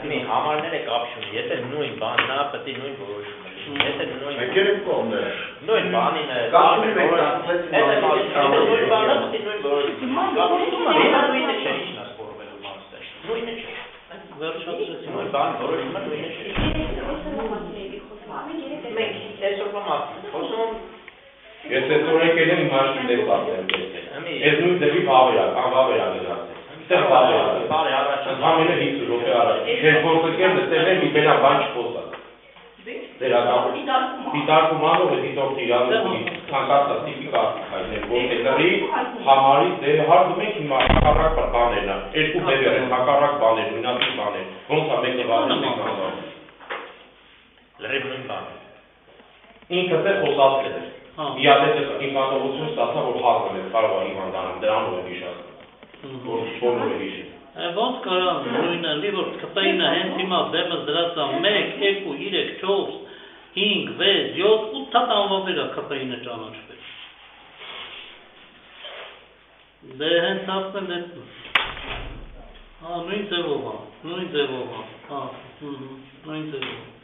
Մի համարները կապ չունի, եթե նույն բանն է, պետք է նույն որոշումը լինի, եթե նույն բանին է, նույն բանը պետք է նույն որոշումը, նույնը չէ, ինչն է սպորվելու բանստը, նույնը չէ, նույն բան որոշումը նույնը չէ, մենք այսօրվա մասին խոսում Ես այսօր եկել եմ իմ հաշվի դեպք ասեմ, ես նույն դեպի բավեր ագնացել Բարի առաջ ամենը 5 րոպե առաջ Ես գործընկերն դեռ մի բերան բան չխոսած Դիտարկում անող է դիտորդի իրավունքի ցանկացած տիպի կարծիքայներ գործընկերի համարից դեր հարցում ենք հիմա հակառակ բաներն է երկու բերեր են հակառակ բաներ նույնացի բաներ ոնց է մեկը վարում լրիվ նույն բան ինքս է խոսացել էր Իատետը ինքնատողություն ստացա որ հազմ է կարող է հիվանդանալ դրանով է հիշացնում Ոնց կարան նույնը լի որ կպայինը հենց հիմա բեմս դրած է 1, 2, 3, 4, 5, 6, 7, 8 տանվաբեր է կպայինը ճանաչվել Դե հենց ասնել է նույն ձևով է, նույն ձևով է, նույն ձևով